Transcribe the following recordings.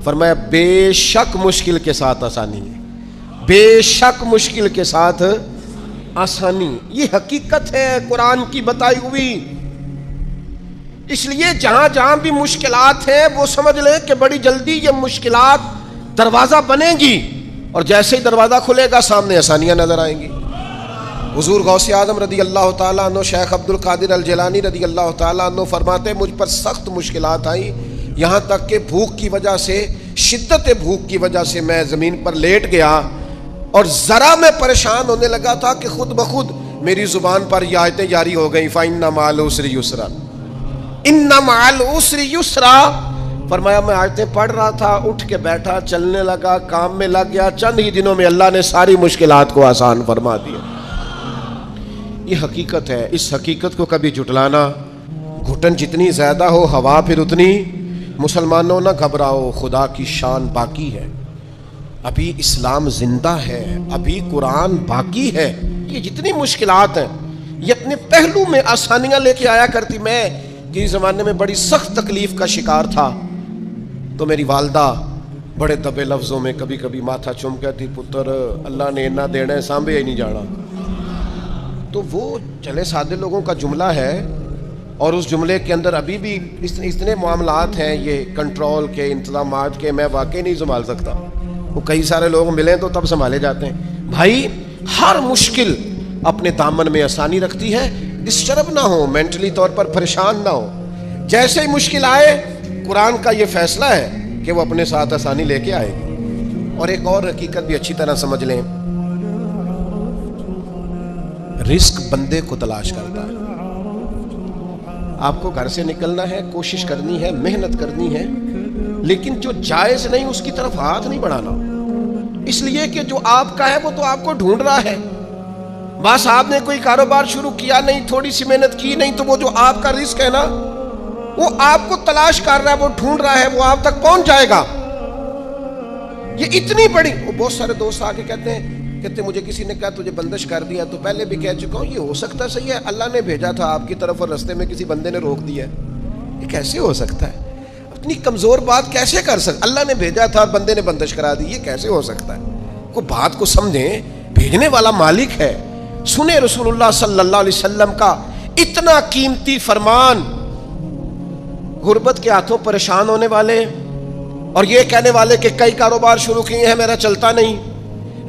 فرمایا بے شک مشکل کے ساتھ آسانی ہے، بے شک مشکل کے ساتھ آسانی. یہ حقیقت ہے قرآن کی بتائی ہوئی. اس لیے جہاں جہاں بھی مشکلات ہیں وہ سمجھ لیں کہ بڑی جلدی یہ مشکلات دروازہ بنے گی، اور جیسے ہی دروازہ کھلے گا سامنے آسانیاں نظر آئیں گی. حضور غوث اعظم رضی اللہ تعالیٰ عنہ، شیخ عبد القادر الجیلانی رضی اللہ تعالیٰ عنہ فرماتے مجھ پر سخت مشکلات آئیں، یہاں تک کہ بھوک کی وجہ سے، شدت بھوک کی وجہ سے میں زمین پر لیٹ گیا، اور ذرا میں پریشان ہونے لگا تھا کہ خود بخود میری زبان پر یہ آیتیں جاری ہو گئیں فَإِنَّ مَعَ الْعُسْرِ يُسْرًا، إِنَّ مَعَ الْعُسْرِ يُسْرًا. فرمایا میں آیتیں پڑھ رہا تھا، اٹھ کے بیٹھا، چلنے لگا، کام میں لگ گیا، چند ہی دنوں میں اللہ نے ساری مشکلات کو آسان فرما دیا. یہ حقیقت ہے. اس حقیقت کو کبھی جھٹلانا، گھٹن جتنی زیادہ ہو ہوا پھر اتنی. مسلمانوں نہ گھبراؤ، خدا کی شان باقی ہے، ابھی اسلام زندہ ہے، ابھی قرآن باقی ہے. یہ جتنی مشکلات ہیں یہ اپنے پہلو میں آسانیاں لے کے آیا کرتی. میں کسی زمانے میں بڑی سخت تکلیف کا شکار تھا تو میری والدہ بڑے دبے لفظوں میں کبھی کبھی ماتھا چوم کہتی پتر اللہ نے اتنا دینا ہے سانبے ہی نہیں جانا. تو وہ چلے سادے لوگوں کا جملہ ہے، اور اس جملے کے اندر ابھی بھی اتنے معاملات ہیں یہ کنٹرول کے، انتظامات کے، میں واقعی نہیں سنبھال سکتا. وہ کئی سارے لوگ ملیں تو تب سنبھالے جاتے ہیں. بھائی ہر مشکل اپنے دامن میں آسانی رکھتی ہے. ڈسٹرب نہ ہو، مینٹلی طور پر پریشان نہ ہو. جیسے ہی مشکل آئے قرآن کا یہ فیصلہ ہے کہ وہ اپنے ساتھ آسانی لے کے آئے گی. اور ایک اور حقیقت بھی اچھی طرح سمجھ لیں، رزق بندے کو تلاش کرتا ہے. آپ کو گھر سے نکلنا ہے، کوشش کرنی ہے، محنت کرنی ہے، لیکن جو جائز نہیں اس کی طرف ہاتھ نہیں بڑھانا. اس لیے کہ جو آپ کا ہے وہ تو آپ کو ڈھونڈ رہا ہے. بس آپ نے کوئی کاروبار شروع کیا نہیں، تھوڑی سی محنت کی نہیں، تو وہ جو آپ کا رزق ہے نا وہ آپ کو تلاش کر رہا ہے، وہ ڈھونڈ رہا ہے، وہ آپ تک پہنچ جائے گا. یہ اتنی بڑی. وہ بہت سارے دوست آ کے کہتے مجھے کسی نے کہا تجھے بندش کر دیا، تو پہلے بھی کہہ چکا ہوں یہ ہو سکتا صحیح ہے اللہ نے بھیجا تھا آپ کی طرف اور رستے میں کسی بندے نے روک دیا. یہ کیسے ہو سکتا ہے؟ اتنی کمزور بات کیسے کر سکتا؟ اللہ نے بھیجا تھا بندے نے بندش کرا دی، یہ کیسے ہو سکتا ہے؟ کوئی بات کو سمجھیں، بھیجنے والا مالک ہے. سنیں رسول اللہ صلی اللہ علیہ وسلم کا اتنا قیمتی فرمان. غربت کے ہاتھوں پریشان ہونے والے اور یہ کہنے والے کہ کئی کاروبار شروع کیے ہیں میرا چلتا نہیں،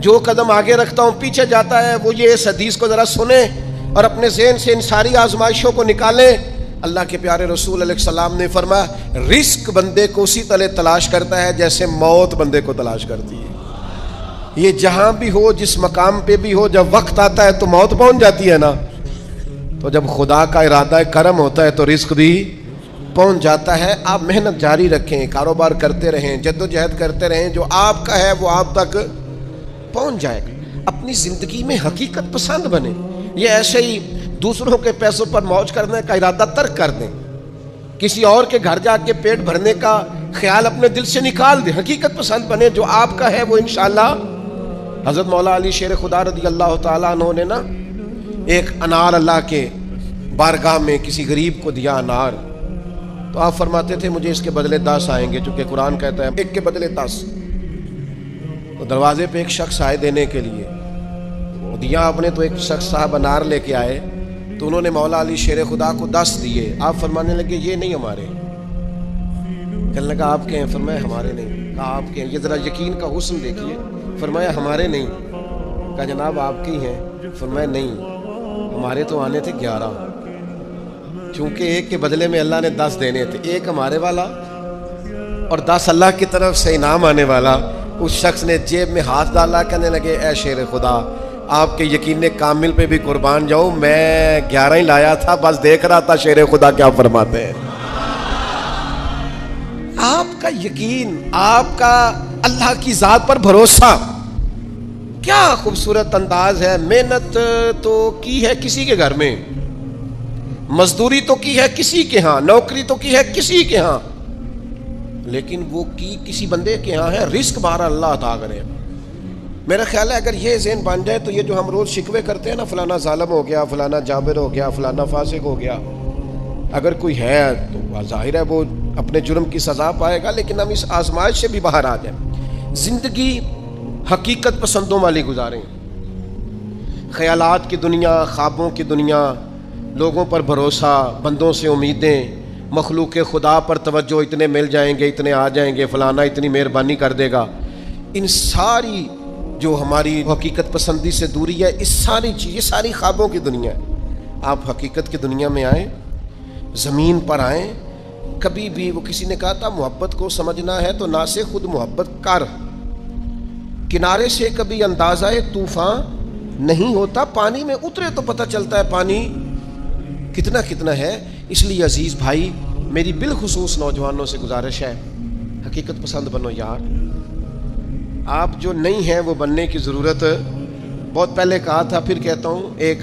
جو قدم آگے رکھتا ہوں پیچھے جاتا ہے، وہ یہ اس حدیث کو ذرا سنیں اور اپنے ذہن سے ان ساری آزمائشوں کو نکالیں. اللہ کے پیارے رسول علیہ السلام نے فرمایا رزق بندے کو اسی طرح تلاش کرتا ہے جیسے موت بندے کو تلاش کرتی ہے. یہ جہاں بھی ہو، جس مقام پہ بھی ہو، جب وقت آتا ہے تو موت پہنچ جاتی ہے نا، تو جب خدا کا ارادہ کرم ہوتا ہے تو رزق بھی پہنچ جاتا ہے. آپ محنت جاری رکھیں، کاروبار کرتے رہیں، جدوجہد کرتے رہیں، جو آپ کا ہے وہ آپ تک پہنچ جائے گا. اپنی زندگی میں حقیقت پسند بنے. یہ ایسے ہی دوسروں کے پیسوں پر موج کرنے کا ارادہ ترک کر دیں، کسی اور کے گھر جا کے پیٹ بھرنے کا خیال اپنے دل سے نکال دیں. حقیقت پسند بنے، جو آپ کا ہے وہ انشاءاللہ. حضرت مولا علی شیر خدا رضی اللہ تعالیٰ عنہ نے نا ایک انار اللہ کے بارگاہ میں کسی غریب کو دیا انار، تو آپ فرماتے تھے مجھے اس کے بدلے 10 آئیں گے، چونکہ قرآن کہتا ہے ایک کے بدلے 10. تو دروازے پہ ایک شخص آئے دینے کے لیے، دیا آپ نے، تو ایک شخص صاحب انار لے کے آئے تو انہوں نے مولا علی شیر خدا کو 10 دیے. آپ فرمانے لگے یہ نہیں ہمارے. کہنے لگا آپ کے ہیں؟ فرمایا ہمارے نہیں. کہا آپ کے ہیں؟ یہ ذرا یقین کا حسن دیکھیے. فرمایا ہمارے نہیں. کہا جناب آپ کی ہیں؟ فرمایا نہیں، ہمارے تو آنے تھے 11، چونکہ ایک کے بدلے میں اللہ نے 10 دینے تھے، ایک ہمارے والا اور 10 اللہ کی طرف سے انعام آنے والا. اس شخص نے جیب میں ہاتھ ڈالا، کہنے لگے اے شیر خدا آپ کے یقین کامل پہ بھی قربان جاؤں، میں 11 ہی لایا تھا، بس دیکھ رہا تھا شیر خدا کیا فرماتے ہیں. آپ کا یقین، آپ کا اللہ کی ذات پر بھروسہ، کیا خوبصورت انداز ہے. محنت تو کی ہے کسی کے گھر میں، مزدوری تو کی ہے کسی کے ہاں، نوکری تو کی ہے کسی کے ہاں، لیکن وہ کی کسی بندے کے ہاں ہے. رزق بہر اللہ عطا کرے. میرا خیال ہے اگر یہ ذہن بن جائے تو یہ جو ہم روز شکوے کرتے ہیں نا، فلانا ظالم ہو گیا، فلانا جابر ہو گیا، فلانا فاسق ہو گیا، اگر کوئی ہے تو ظاہر ہے وہ اپنے جرم کی سزا پائے گا، لیکن ہم اس آزمائش سے بھی باہر آ جائیں، زندگی حقیقت پسندوں والی گزاریں، خیالات کی دنیا، خوابوں کی دنیا، لوگوں پر بھروسہ، بندوں سے امیدیں، مخلوق خدا پر توجہ، اتنے مل جائیں گے، اتنے آ جائیں گے، فلانا اتنی مہربانی کر دے گا، ان ساری جو ہماری حقیقت پسندی سے دوری ہے، اس ساری چیز، یہ ساری خوابوں کی دنیا ہے۔ آپ حقیقت کی دنیا میں آئیں، زمین پر آئیں۔ کبھی بھی وہ کسی نے کہا تھا محبت کو سمجھنا ہے تو نہ سے خود محبت کر، کنارے سے کبھی اندازہ طوفان نہیں ہوتا، پانی میں اترے تو پتہ چلتا ہے پانی کتنا کتنا ہے۔ اس لیے عزیز بھائی، میری بالخصوص نوجوانوں سے گزارش ہے، حقیقت پسند بنو یار۔ آپ جو نہیں ہیں وہ بننے کی ضرورت، بہت پہلے کہا تھا، پھر کہتا ہوں، ایک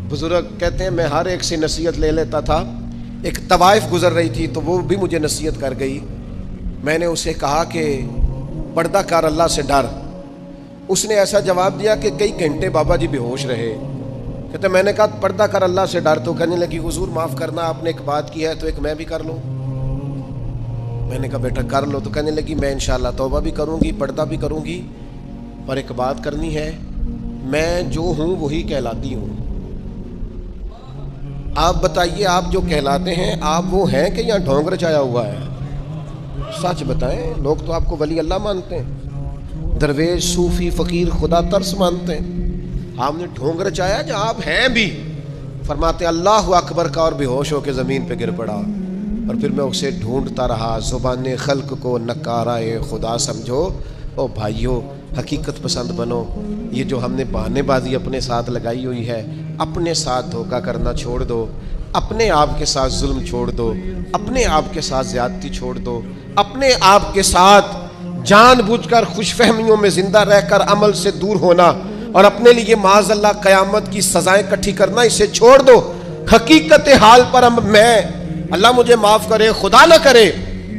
بزرگ کہتے ہیں میں ہر ایک سے نصیحت لے لیتا تھا، ایک طوائف گزر رہی تھی تو وہ بھی مجھے نصیحت کر گئی، میں نے اسے کہا کہ پردہ کر، اللہ سے ڈر۔ اس نے ایسا جواب دیا کہ کئی گھنٹے بابا جی بے ہوش رہے۔ کہتے میں نے کہا پردہ کر، اللہ سے ڈر، تو کہنے لگی حضور معاف کرنا، آپ نے ایک بات کی ہے تو ایک میں بھی کر لوں۔ میں نے کہا بیٹا کر لو، تو کہنے لگی میں انشاءاللہ توبہ بھی کروں گی، پردہ بھی کروں گی، پر ایک بات کرنی ہے، میں جو ہوں وہی کہلاتی ہوں۔ آپ بتائیے، آپ جو کہلاتے ہیں آپ وہ ہیں کہ یہاں ڈھونگ رچایا ہوا ہے؟ سچ بتائیں، لوگ تو آپ کو ولی اللہ مانتے ہیں، درویش، صوفی، فقیر، خدا ترس مانتے ہیں، آپ نے ڈھونگ رچایا جو آپ ہیں بھی۔ فرماتے اللہ اکبر کا اور بے ہوش ہو کے زمین پہ گر پڑا، اور پھر میں اسے ڈھونڈتا رہا، زبان خلق کو نکارائے خدا سمجھو۔ او بھائیو، حقیقت پسند بنو۔ یہ جو ہم نے بہانے بازی اپنے ساتھ لگائی ہوئی ہے، اپنے ساتھ دھوکہ کرنا چھوڑ دو، اپنے آپ کے ساتھ ظلم چھوڑ دو، اپنے آپ کے ساتھ زیادتی چھوڑ دو، اپنے آپ کے ساتھ جان بوجھ کر خوش فہمیوں میں زندہ رہ کر عمل سے دور ہونا اور اپنے لیے معاذ اللہ قیامت کی سزائیں اکٹھی کرنا، اسے چھوڑ دو۔ حقیقت حال پر میں، اللہ مجھے معاف کرے، خدا نہ کرے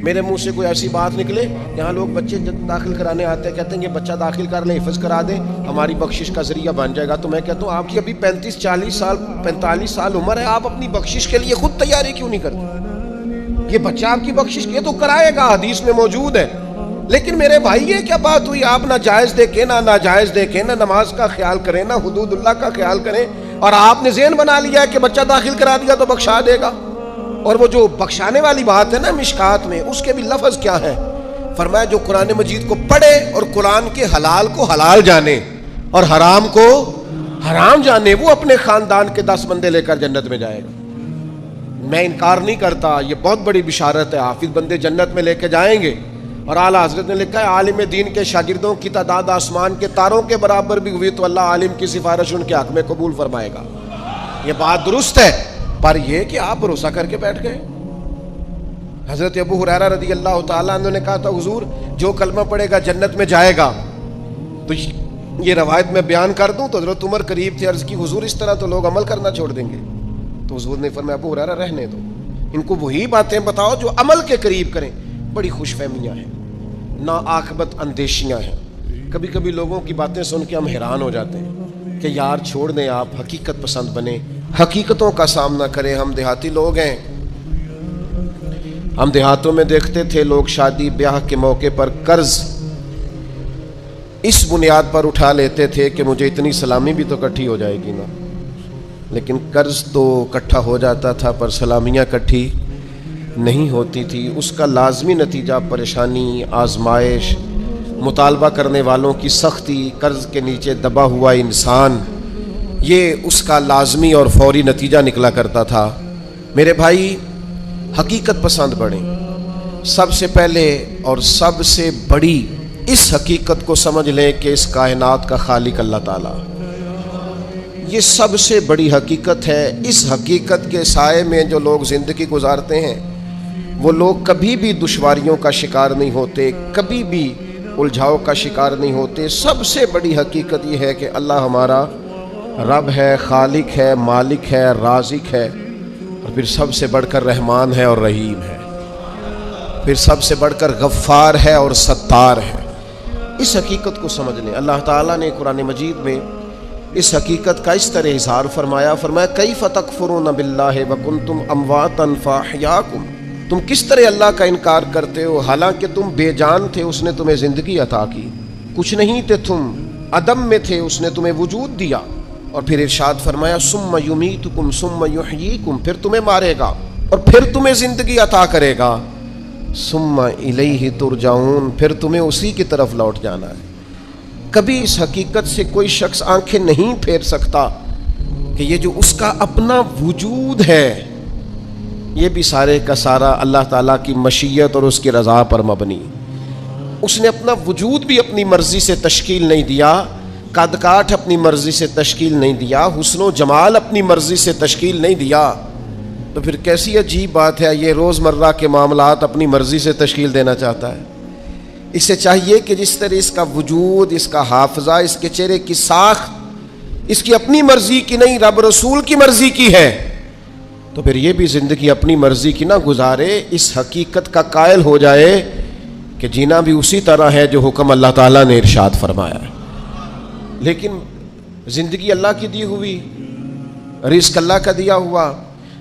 میرے منہ سے کوئی ایسی بات نکلے، یہاں لوگ بچے داخل کرانے آتے ہیں، کہتے ہیں یہ بچہ داخل کر لیں، حفظ کرا دیں، ہماری بخشش کا ذریعہ بن جائے گا۔ تو میں کہتا ہوں آپ کی ابھی 45 سال عمر ہے، آپ اپنی بخشش کے لیے خود تیاری کیوں نہیں کرتے؟ یہ بچہ آپ کی بخشش یہ تو کرائے گا، حدیث میں موجود ہے۔ لیکن میرے بھائی یہ کیا بات ہوئی، آپ نہ جائز دیکھیں نہ ناجائز دیکھیں، نہ نماز کا خیال کریں نہ حدود اللہ کا خیال کریں، اور آپ نے ذہن بنا لیا ہے کہ بچہ داخل کرا دیا تو بخشا دے گا۔ اور وہ جو بخشانے والی بات ہے نا مشکات میں، اس کے بھی لفظ کیا ہے؟ فرمایا جو قرآن مجید کو پڑھے اور قرآن کے حلال کو حلال جانے اور حرام کو حرام جانے، وہ اپنے خاندان کے 10 بندے لے کر جنت میں جائے گا۔ میں انکار نہیں کرتا، یہ بہت بڑی بشارت ہے، حافظ بندے جنت میں لے کے جائیں گے۔ اور اعلیٰ حضرت نے لکھا ہے عالم دین کے شاگردوں کی تعداد آسمان کے تاروں کے برابر بھی ہوئی تو اللہ عالم کی سفارش ان کے حق میں قبول فرمائے گا۔ یہ بات درست ہے، پر یہ کہ آپ بھروسہ کر کے بیٹھ گئے۔ حضرت ابو ہریرہ رضی اللہ تعالیٰ عنہ نے کہا تھا حضور جو کلمہ پڑھے گا جنت میں جائے گا، تو یہ روایت میں بیان کر دوں تو حضرت عمر قریب تھے، عرض کی حضور اس طرح تو لوگ عمل کرنا چھوڑ دیں گے۔ تو حضور نے فرمایا ابو ہریرہ رہنے دو، ان کو وہی باتیں بتاؤ جو عمل کے قریب کریں۔ بڑی خوش فہمیاں ہیں، نا عاقبت اندیشیاں ہیں۔ کبھی کبھی لوگوں کی باتیں سن کے ہم حیران ہو جاتے ہیں کہ یار چھوڑ دیں، آپ حقیقت پسند بنیں، حقیقتوں کا سامنا کریں۔ ہم دیہاتی لوگ ہیں، ہم دیہاتوں میں دیکھتے تھے لوگ شادی بیاہ کے موقع پر قرض اس بنیاد پر اٹھا لیتے تھے کہ مجھے اتنی سلامی بھی تو اکٹھی ہو جائے گی نا، لیکن قرض تو اکٹھا ہو جاتا تھا پر سلامیاں اکٹھی نہیں ہوتی تھی۔ اس کا لازمی نتیجہ پریشانی، آزمائش، مطالبہ کرنے والوں کی سختی، قرض کے نیچے دبا ہوا انسان، یہ اس کا لازمی اور فوری نتیجہ نکلا کرتا تھا۔ میرے بھائی حقیقت پسند بڑھیں۔ سب سے پہلے اور سب سے بڑی اس حقیقت کو سمجھ لیں کہ اس کائنات کا خالق اللہ تعالیٰ، یہ سب سے بڑی حقیقت ہے۔ اس حقیقت کے سائے میں جو لوگ زندگی گزارتے ہیں وہ لوگ کبھی بھی دشواریوں کا شکار نہیں ہوتے، کبھی بھی الجھاؤ کا شکار نہیں ہوتے۔ سب سے بڑی حقیقت یہ ہے کہ اللہ ہمارا رب ہے، خالق ہے، مالک ہے، رازق ہے، اور پھر سب سے بڑھ کر رحمان ہے اور رحیم ہے، پھر سب سے بڑھ کر غفار ہے اور ستار ہے۔ اس حقیقت کو سمجھ لیں۔ اللہ تعالیٰ نے قرآن مجید میں اس حقیقت کا اس طرح اظہار فرمایا، کیف تکفرون باللہ وکنتم امواتا فاحیاکم، تم کس طرح اللہ کا انکار کرتے ہو حالانکہ تم بے جان تھے، اس نے تمہیں زندگی عطا کی، کچھ نہیں تھے تم، عدم میں تھے، اس نے تمہیں وجود دیا۔ اور پھر ارشاد فرمایا ثم یمیتکم ثم یحییکم، پھر تمہیں مارے گا اور پھر تمہیں زندگی عطا کرے گا، ثم الیہ ترجعون، پھر تمہیں اسی کی طرف لوٹ جانا ہے۔ کبھی اس حقیقت سے کوئی شخص آنکھیں نہیں پھیر سکتا کہ یہ جو اس کا اپنا وجود ہے یہ بھی سارے کا سارا اللہ تعالیٰ کی مشیت اور اس کی رضا پر مبنی۔ اس نے اپنا وجود بھی اپنی مرضی سے تشکیل نہیں دیا، قد کاٹ اپنی مرضی سے تشکیل نہیں دیا، حسن و جمال اپنی مرضی سے تشکیل نہیں دیا، تو پھر کیسی عجیب بات ہے یہ روزمرہ کے معاملات اپنی مرضی سے تشکیل دینا چاہتا ہے۔ اسے چاہیے کہ جس طرح اس کا وجود، اس کا حافظہ، اس کے چہرے کی ساخت اس کی اپنی مرضی کی نہیں، رب رسول کی مرضی کی ہے، تو پھر یہ بھی زندگی اپنی مرضی کی نہ گزارے، اس حقیقت کا قائل ہو جائے کہ جینا بھی اسی طرح ہے جو حکم اللہ تعالیٰ نے ارشاد فرمایا ہے۔ لیکن زندگی اللہ کی دی ہوئی، رزق اللہ کا دیا ہوا،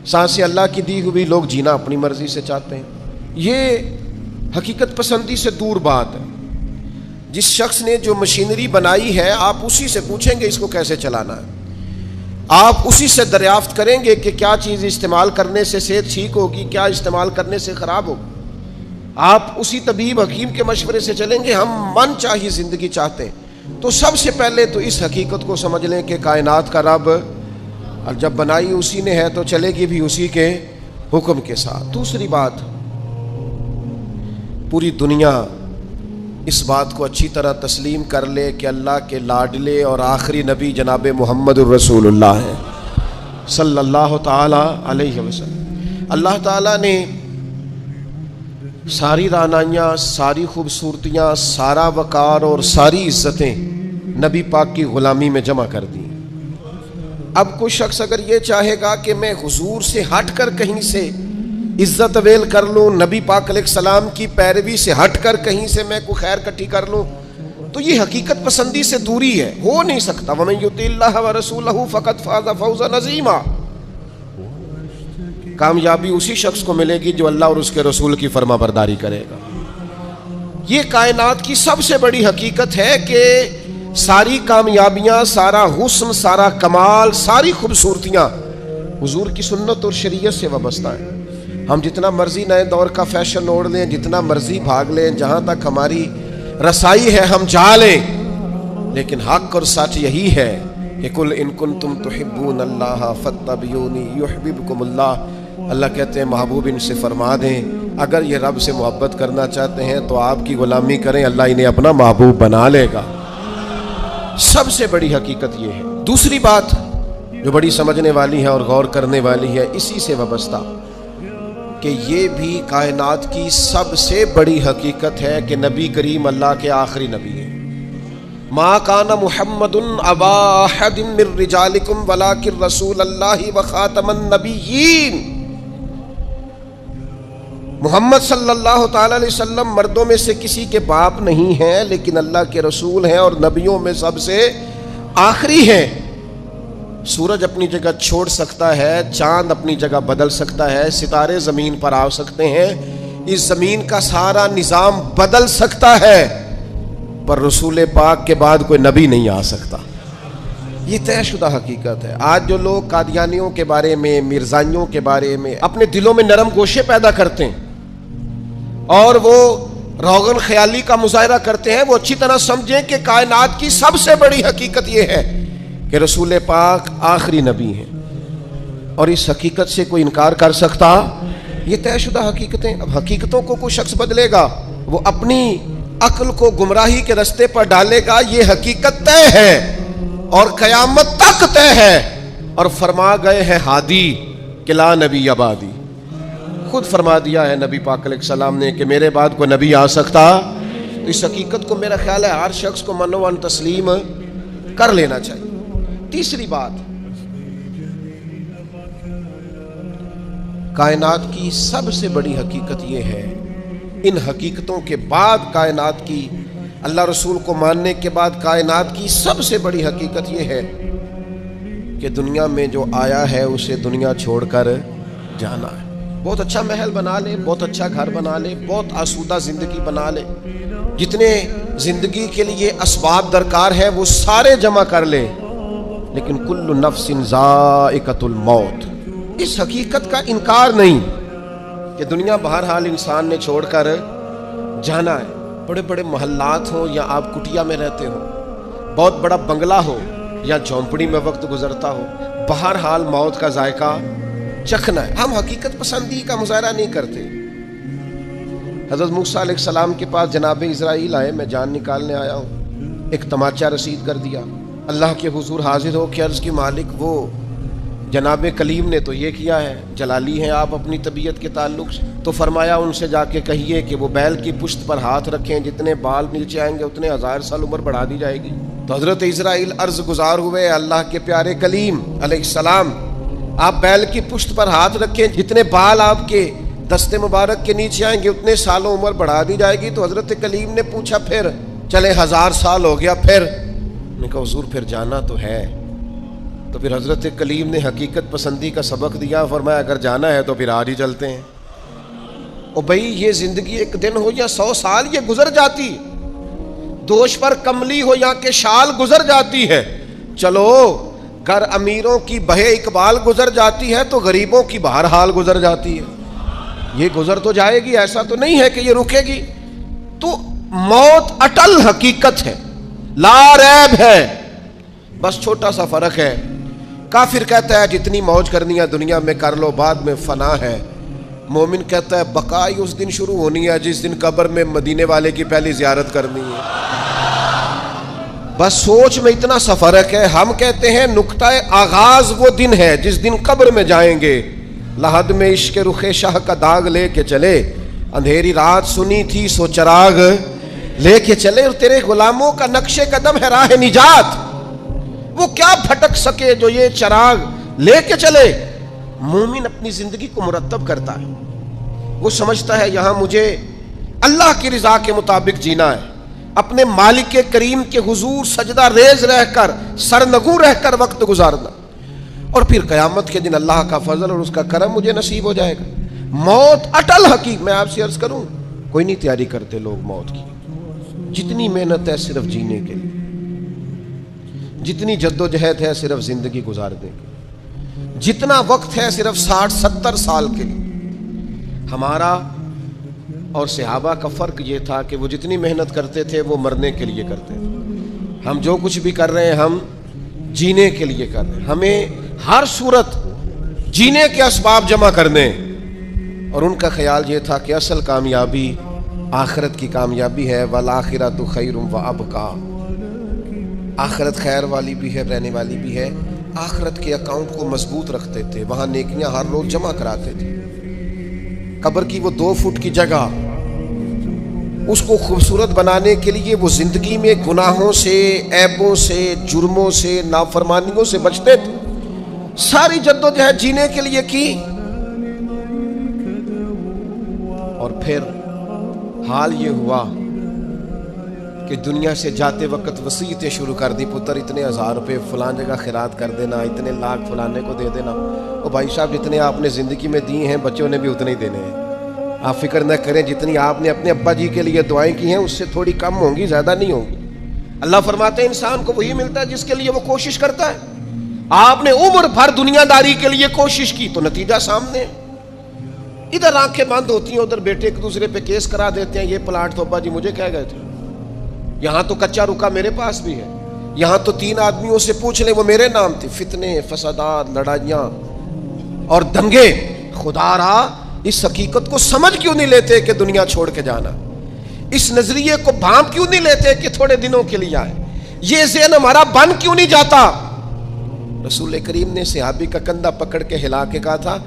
سانسیں اللہ کی دی ہوئی، لوگ جینا اپنی مرضی سے چاہتے ہیں۔ یہ حقیقت پسندی سے دور بات ہے۔ جس شخص نے جو مشینری بنائی ہے آپ اسی سے پوچھیں گے اس کو کیسے چلانا ہے، آپ اسی سے دریافت کریں گے کہ کیا چیز استعمال کرنے سے صحت ٹھیک ہوگی، کیا استعمال کرنے سے خراب ہوگی، آپ اسی طبیب حکیم کے مشورے سے چلیں گے۔ ہم من چاہیے زندگی چاہتے ہیں تو سب سے پہلے تو اس حقیقت کو سمجھ لیں کہ کائنات کا رب، اور جب بنائی اسی نے ہے تو چلے گی بھی اسی کے حکم کے ساتھ۔ دوسری بات، پوری دنیا اس بات کو اچھی طرح تسلیم کر لے کہ اللہ کے لاڈلے اور آخری نبی جناب محمد الرسول اللہ ہے صلی اللہ تعالی علیہ وسلم۔ اللہ تعالیٰ نے ساری دانائیاں، ساری خوبصورتیاں، سارا وقار اور ساری عزتیں نبی پاک کی غلامی میں جمع کر دی۔ اب کوئی شخص اگر یہ چاہے گا کہ میں حضور سے ہٹ کر کہیں سے عزت اویل کر لوں، نبی پاک علیہ السلام کی پیروی سے ہٹ کر کہیں سے میں کوئی خیر کٹھی کر لوں، تو یہ حقیقت پسندی سے دوری ہے، ہو نہیں سکتا۔ وَمَن يُطِعِ اللَّهَ وَرَسُولَهُ فَقَدْ فَازَ فَوْزًا عَظِيمًا۔ کامیابی اسی شخص کو ملے گی جو اللہ اور اس کے رسول کی فرما برداری کرے گا۔ یہ کائنات کی سب سے بڑی حقیقت ہے کہ ساری کامیابیاں، سارا حسن، سارا کمال، ساری خوبصورتیاں حضور کی سنت اور شریعت سے وابستہ ہیں۔ ہم جتنا مرضی نئے دور کا فیشن اوڑھ لیں، جتنا مرضی بھاگ لیں، جہاں تک ہماری رسائی ہے ہم جا لیں، لیکن حق اور سچ یہی ہے کہ قُلْ إِن كُنتُمْ تُحِبُّونَ اللَّهَ فَاتَّبِعُونِي يُحْبِبْكُمُ اللَّهُ۔ اللہ کہتے ہیں محبوب ان سے فرما دیں اگر یہ رب سے محبت کرنا چاہتے ہیں تو آپ کی غلامی کریں، اللہ انہیں اپنا محبوب بنا لے گا۔ سب سے بڑی حقیقت یہ ہے۔ دوسری بات جو بڑی سمجھنے والی ہے اور غور کرنے والی ہے، اسی سے وابستہ کہ یہ بھی کائنات کی سب سے بڑی حقیقت ہے کہ نبی کریم اللہ کے آخری نبی ہیں۔ ما کان محمد ابا احد من رجالکم ولکن رسول اللہ وخاتم النبیین۔ محمد صلی اللہ تعالی علیہ وسلم مردوں میں سے کسی کے باپ نہیں ہیں، لیکن اللہ کے رسول ہیں اور نبیوں میں سب سے آخری ہیں۔ سورج اپنی جگہ چھوڑ سکتا ہے، چاند اپنی جگہ بدل سکتا ہے، ستارے زمین پر آ سکتے ہیں، اس زمین کا سارا نظام بدل سکتا ہے، پر رسول پاک کے بعد کوئی نبی نہیں آ سکتا۔ یہ طے شدہ حقیقت ہے۔ آج جو لوگ قادیانیوں کے بارے میں، مرزائیوں کے بارے میں اپنے دلوں میں نرم گوشے پیدا کرتے ہیں اور وہ روغن خیالی کا مظاہرہ کرتے ہیں، وہ اچھی طرح سمجھیں کہ کائنات کی سب سے بڑی حقیقت یہ ہے کہ رسول پاک آخری نبی ہیں، اور اس حقیقت سے کوئی انکار کر سکتا؟ یہ طے شدہ حقیقتیں۔ اب حقیقتوں کو کوئی شخص بدلے گا، وہ اپنی عقل کو گمراہی کے رستے پر ڈالے گا، یہ حقیقت طے ہے اور قیامت تک طے ہے۔ اور فرما گئے ہیں ہادی کہ لا نبی بعدی، خود فرما دیا ہے نبی پاک علیہ السلام نے کہ میرے بعد کوئی نبی آ سکتا۔ تو اس حقیقت کو میرا خیال ہے ہر شخص کو من و تسلیم کر لینا چاہیے۔ تیسری بات، کائنات کی سب سے بڑی حقیقت یہ ہے، ان حقیقتوں کے بعد کائنات کی، اللہ رسول کو ماننے کے بعد کائنات کی سب سے بڑی حقیقت یہ ہے کہ دنیا میں جو آیا ہے اسے دنیا چھوڑ کر جانا ہے۔ بہت اچھا محل بنا لے، بہت اچھا گھر بنا لے، بہت آسودہ زندگی بنا لے، جتنے زندگی کے لیے اسباب درکار ہے وہ سارے جمع کر لے، لیکن کل نفس ذائقۃ الموت، اس حقیقت کا انکار نہیں کہ دنیا بہرحال انسان نے چھوڑ کر جانا ہے۔ بڑے بڑے محلات ہوں یا آپ کٹیا میں رہتے ہو، بہت بڑا بنگلہ ہو یا جھونپڑی میں وقت گزرتا ہو، بہرحال موت کا ذائقہ چکھنا ہے۔ ہم حقیقت پسندی کا مظاہرہ نہیں کرتے۔ حضرت موسیٰ علیہ السلام کے پاس جناب اسرائیل آئے، میں جان نکالنے آیا ہوں، ایک تماچہ رسید کر دیا، اللہ کے حضور حاضر ہو کے عرض کی مالک وہ جناب کلیم نے تو یہ کیا ہے، جلالی ہیں آپ اپنی طبیعت کے تعلق سے، تو فرمایا ان سے جا کے کہیے کہ وہ بیل کی پشت پر ہاتھ رکھیں، جتنے بال نیچے آئیں گے اتنے 1000 سال عمر بڑھا دی جائے گی۔ تو حضرت اسرائیل عرض گزار ہوئے، اللہ کے پیارے کلیم علیہ السلام آپ بیل کی پشت پر ہاتھ رکھیں، جتنے بال آپ کے دست مبارک کے نیچے آئیں گے اتنے سالوں عمر بڑھا دی جائے گی۔ تو حضرت کلیم نے پوچھا پھر چلے 1000 سال ہو گیا پھر؟ نے کہا حضور پھر جانا تو ہے۔ تو پھر حضرت کلیم نے حقیقت پسندی کا سبق دیا، فرمایا اگر جانا ہے تو پھر آج ہی چلتے ہیں۔ او بھائی یہ زندگی ایک دن ہو یا 100 سال یہ گزر جاتی، دوش پر کملی ہو یا کہ شال گزر جاتی ہے۔ چلو گر امیروں کی بہے اقبال گزر جاتی ہے تو غریبوں کی بہرحال گزر جاتی ہے، یہ گزر تو جائے گی، ایسا تو نہیں ہے کہ یہ رکے گی۔ تو موت اٹل حقیقت ہے، لا ریب ہے، بس چھوٹا سا فرق ہے۔ کافر کہتا ہے جتنی موج کرنی ہے دنیا میں کر لو، بعد میں فنا ہے۔ مومن کہتا ہے بقائی اس دن شروع ہونی ہے جس دن قبر میں مدینے والے کی پہلی زیارت کرنی ہے۔ بس سوچ میں اتنا سا فرق ہے۔ ہم کہتے ہیں نقطہ آغاز وہ دن ہے جس دن قبر میں جائیں گے، لحد میں عشق رخ شاہ کا داغ لے کے چلے، اندھیری رات سنی تھی سو چراغ لے کے چلے، اور تیرے غلاموں کا نقش قدم ہے راہ نجات، وہ کیا بھٹک سکے جو یہ چراغ لے کے چلے۔ مومن اپنی زندگی کو مرتب کرتا ہے، وہ سمجھتا ہے یہاں مجھے اللہ کی رضا کے مطابق جینا ہے، اپنے مالک کریم کے حضور سجدہ ریز رہ کر، سرنگوں رہ کر وقت گزارنا، اور پھر قیامت کے دن اللہ کا فضل اور اس کا کرم مجھے نصیب ہو جائے گا۔ موت اٹل حقیقت۔ میں آپ سے عرض کروں کوئی نہیں تیاری کرتے لوگ موت کی، جتنی محنت ہے صرف جینے کے لیے، جتنی جد و جہد ہے صرف زندگی گزارنے کے، جتنا وقت ہے صرف 60-70 سال کے لیے۔ ہمارا اور صحابہ کا فرق یہ تھا کہ وہ جتنی محنت کرتے تھے وہ مرنے کے لیے کرتے تھے، ہم جو کچھ بھی کر رہے ہیں ہم جینے کے لیے کر رہے ہیں، ہمیں ہر صورت جینے کے اسباب جمع کرنے، اور ان کا خیال یہ تھا کہ اصل کامیابی آخرت کی کامیابی ہے، والآخرۃ خیر وابقیٰ، آخرت خیر والی بھی ہے، رہنے والی بھی ہے۔ آخرت کے اکاؤنٹ کو مضبوط رکھتے تھے، وہاں نیکیاں ہر روز جمع کراتے تھے۔ قبر کی وہ 2 فٹ کی جگہ اس کو خوبصورت بنانے کے لیے وہ زندگی میں گناہوں سے، عیبوں سے، جرموں سے، نافرمانیوں سے بچتے تھے، ساری جد و جہد جینے کے لیے کی، اور پھر حال یہ ہوا کہ دنیا سے جاتے وقت وصیتیں شروع کر دی، پتر اتنے 1000 روپے فلان جگہ خیرات کر دینا، اتنے لاکھ فلانے کو دے دینا۔ او بھائی صاحب جتنے آپ نے زندگی میں دیے ہیں بچوں نے بھی اتنے ہی دینے ہیں، آپ فکر نہ کریں، جتنی آپ نے اپنے ابا جی کے لیے دعائیں کی ہیں اس سے تھوڑی کم ہوں گی، زیادہ نہیں ہوں گی۔ اللہ فرماتے ہیں انسان کو وہی ملتا ہے جس کے لیے وہ کوشش کرتا ہے۔ آپ نے عمر بھر دنیا داری کے لیے کوشش کی تو نتیجہ سامنے، ادھر آنکھیں بند ہوتی ہیں، ادھر بیٹے ایک دوسرے پہ کیس کرا دیتے ہیں، یہ پلاٹ تو ابا جی مجھے کہہ گئے تھے، یہاں تو کچا رکا میرے پاس بھی ہے، یہاں تو 3 آدمیوں سے پوچھ لیں وہ میرے نام تھے۔ فتنے، فسادات، لڑائیاں اور دنگے۔ خدا را اس حقیقت کو سمجھ کیوں نہیں لیتے کہ دنیا چھوڑ کے جانا، اس نظریے کو بھانپ کیوں نہیں لیتے کہ تھوڑے دنوں کے لیے آئے، یہ ذہن ہمارا بن کیوں نہیں جاتا۔ رسول کریم نے صحابی کا کندھا پکڑ کے ہلا کے کہا تھا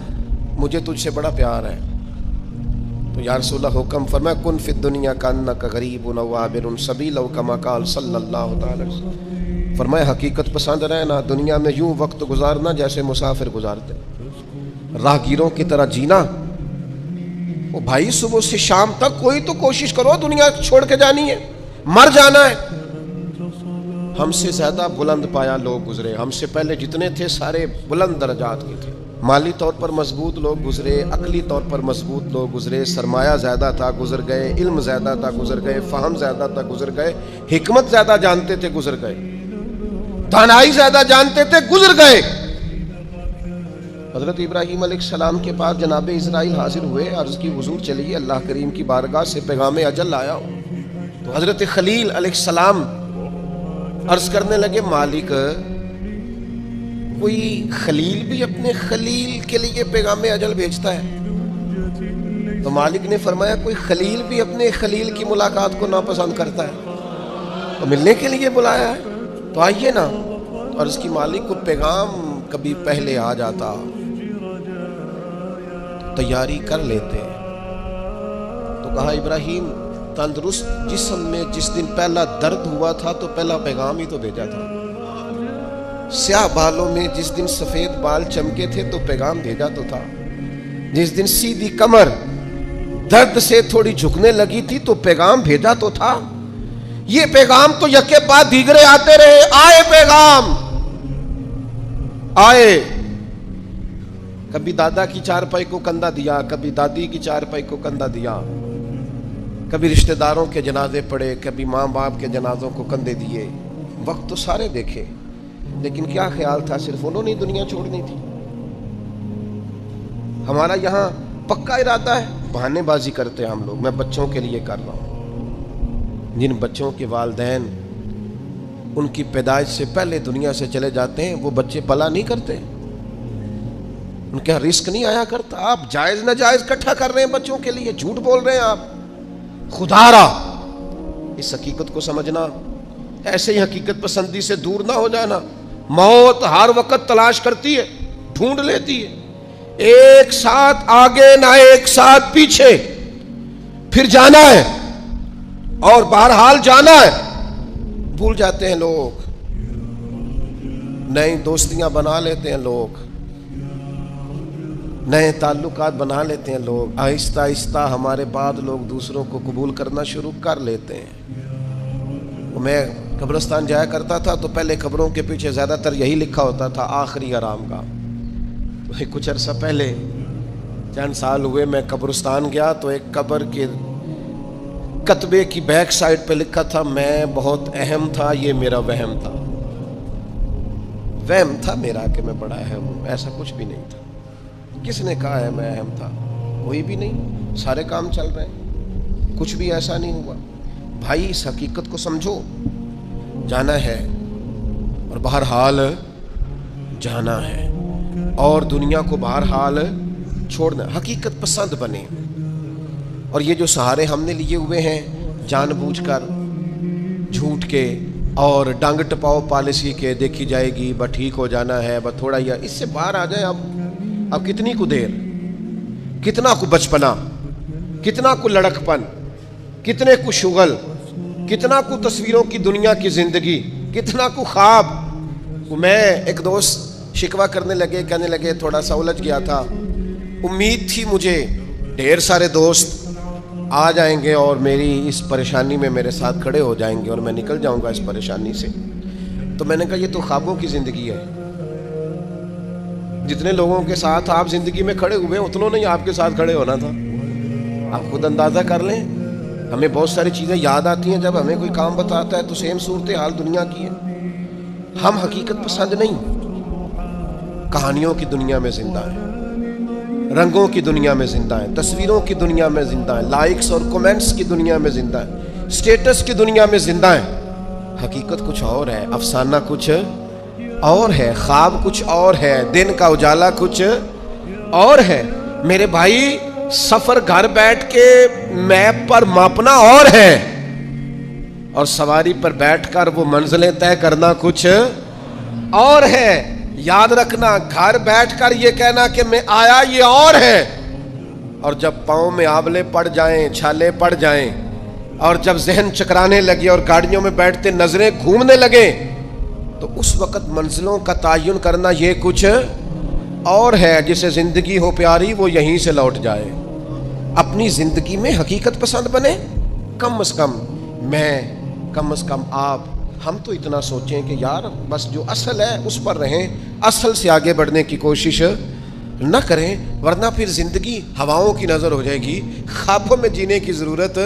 مجھے تجھ سے بڑا پیار ہے، تو یا رسول اللہ حکم فرمایا کن فی الدنیا کانک غریب و عابر سبیل او کما قال صلی اللہ تعالی وسلم، فرمایا حقیقت پسند رہنا، دنیا میں یوں وقت گزارنا جیسے مسافر گزارتے، راہگیروں کی طرح جینا۔ وہ بھائی صبح سے شام تک کوئی تو کوشش کرو، دنیا چھوڑ کے جانی ہے، مر جانا ہے۔ ہم سے زیادہ بلند پایا لوگ گزرے، ہم سے پہلے جتنے تھے سارے بلند درجات کے تھے، مالی طور پر مضبوط لوگ گزرے، عقلی طور پر مضبوط لوگ گزرے، سرمایہ زیادہ تھا گزر گئے، علم زیادہ تھا گزر گئے، فہم زیادہ تھا گزر گئے، حکمت زیادہ جانتے تھے گزر گئے، دانائی زیادہ جانتے تھے گزر گئے۔ حضرت ابراہیم علیہ السلام کے پاس جناب اسرائیل حاضر ہوئے، عرض کی حضور چلیے اللہ کریم کی بارگاہ سے پیغام اجل لایا ہو۔ تو حضرت خلیل علیہ السلام عرض کرنے لگے مالک کوئی خلیل بھی اپنے خلیل کے لیے پیغام اجل بھیجتا ہے؟ تو مالک نے فرمایا کوئی خلیل بھی اپنے خلیل کی ملاقات کو ناپسند کرتا ہے؟ تو ملنے کے لیے بلایا ہے تو آئیے نا۔ تو عرض کی مالک کو پیغام کبھی پہلے آ جاتا تیاری کر لیتے۔ تو کہا ابراہیم تندرست جسم میں جس دن پہلا درد ہوا تھا تو پہلا پیغام ہی تو بھیجا تھا، سیاہ بالوں میں جس دن سفید بال چمکے تھے تو پیغام بھیجا تو تھا، جس دن سیدھی کمر درد سے تھوڑی جھکنے لگی تھی تو پیغام بھیجا تو تھا۔ یہ پیغام تو یکے بعد دیگرے آتے رہے، آئے پیغام آئے، کبھی دادا کی چارپائی کو کندھا دیا، کبھی دادی کی چارپائی کو کندھا دیا، کبھی رشتہ داروں کے جنازے پڑے، کبھی ماں باپ کے جنازوں کو کندھے دیے۔ وقت تو سارے دیکھے، لیکن کیا خیال تھا صرف انہوں نے دنیا چھوڑنی تھی؟ ہمارا یہاں پکا ارادہ ہے، بہانے بازی کرتے ہیں ہم لوگ، میں بچوں کے لیے کر رہا ہوں۔ جن بچوں کے والدین ان کی پیدائش سے پہلے دنیا سے چلے جاتے ہیں وہ بچے پلا نہیں کرتے، ان کے رزق نہیں آیا کرتا۔ آپ جائز ناجائز اکٹھا کر رہے ہیں بچوں کے لیے، جھوٹ بول رہے ہیں آپ۔ خدا را اس حقیقت کو سمجھنا، ایسے ہی حقیقت پسندی سے دور نہ ہو جانا۔ موت ہر وقت تلاش کرتی ہے، ڈھونڈ لیتی ہے، ایک ساتھ آگے نہ ایک ساتھ پیچھے، پھر جانا ہے اور بہرحال جانا ہے۔ بھول جاتے ہیں لوگ، نئی دوستیاں بنا لیتے ہیں لوگ، نئے تعلقات بنا لیتے ہیں لوگ، آہستہ آہستہ ہمارے بعد لوگ دوسروں کو قبول کرنا شروع کر لیتے ہیں۔ میں قبرستان جایا کرتا تھا تو پہلے قبروں کے پیچھے زیادہ تر یہی لکھا ہوتا تھا آخری آرام گاہ۔ کچھ عرصہ پہلے چند سال ہوئے میں قبرستان گیا تو ایک قبر کے کتبے کی بیک سائڈ پہ لکھا تھا میں بہت اہم تھا، یہ میرا وہم تھا۔ وہم تھا میرا کہ میں بڑا اہم ہوں، ایسا کچھ بھی نہیں تھا۔ کس نے کہا ہے میں اہم تھا؟ کوئی بھی نہیں، سارے کام چل رہے ہیں، کچھ بھی ایسا نہیں ہوا۔ بھائی اس حقیقت کو سمجھو، جانا ہے اور بہرحال جانا ہے، اور دنیا کو بہرحال چھوڑنا۔ حقیقت پسند بنے، اور یہ جو سہارے ہم نے لیے ہوئے ہیں جان بوجھ کر جھوٹ کے اور ڈانگ ٹپاؤ پالیسی کے، دیکھی جائے گی بس ٹھیک ہو جانا ہے، بس تھوڑا یا اس سے باہر آ جائیں۔ اب کتنی کو دیر، کتنا کو بچپنا، کتنا کو لڑک پن، کتنے کو شغل، کتنا کو تصویروں کی دنیا کی زندگی، کتنا کو خواب۔ میں ایک دوست شکوہ کرنے لگے، کہنے لگے تھوڑا سا الجھ گیا تھا، امید تھی مجھے ڈھیر سارے دوست آ جائیں گے اور میری اس پریشانی میں میرے ساتھ کھڑے ہو جائیں گے اور میں نکل جاؤں گا اس پریشانی سے۔ تو میں نے کہا یہ تو خوابوں کی زندگی ہے، جتنے لوگوں کے ساتھ آپ زندگی میں کھڑے ہوئے اتنوں نے آپ کے ساتھ کھڑے ہونا تھا۔ آپ خود اندازہ کر لیں، ہمیں بہت ساری چیزیں یاد آتی ہیں جب ہمیں کوئی کام بتاتا ہے تو سیم صورتحال دنیا کی ہے۔ ہم حقیقت پسند نہیں، کہانیوں کی دنیا میں زندہ ہیں، رنگوں کی دنیا میں زندہ ہیں، تصویروں کی دنیا میں زندہ ہیں، لائکس اور کومنٹس کی دنیا میں زندہ ہیں، سٹیٹس کی دنیا میں زندہ ہیں۔ حقیقت کچھ اور ہے، افسانہ کچھ اور ہے، خواب کچھ اور ہے، دن کا اجالا کچھ اور ہے۔ میرے بھائی سفر گھر بیٹھ کے میپ پر ماپنا اور ہے، اور سواری پر بیٹھ کر وہ منزلیں طے کرنا کچھ اور ہے۔ یاد رکھنا، گھر بیٹھ کر یہ کہنا کہ میں آیا یہ اور ہے، اور جب پاؤں میں آبلے پڑ جائیں، چھالے پڑ جائیں، اور جب ذہن چکرانے لگے اور گاڑیوں میں بیٹھتے نظریں گھومنے لگیں تو اس وقت منزلوں کا تعین کرنا یہ کچھ اور ہے۔ جسے زندگی ہو پیاری وہ یہیں سے لوٹ جائے۔ اپنی زندگی میں حقیقت پسند بنے، کم از کم میں، کم از کم آپ، ہم تو اتنا سوچیں کہ یار بس جو اصل ہے اس پر رہیں، اصل سے آگے بڑھنے کی کوشش نہ کریں، ورنہ پھر زندگی ہواؤں کی نظر ہو جائے گی، خوابوں میں جینے کی ضرورت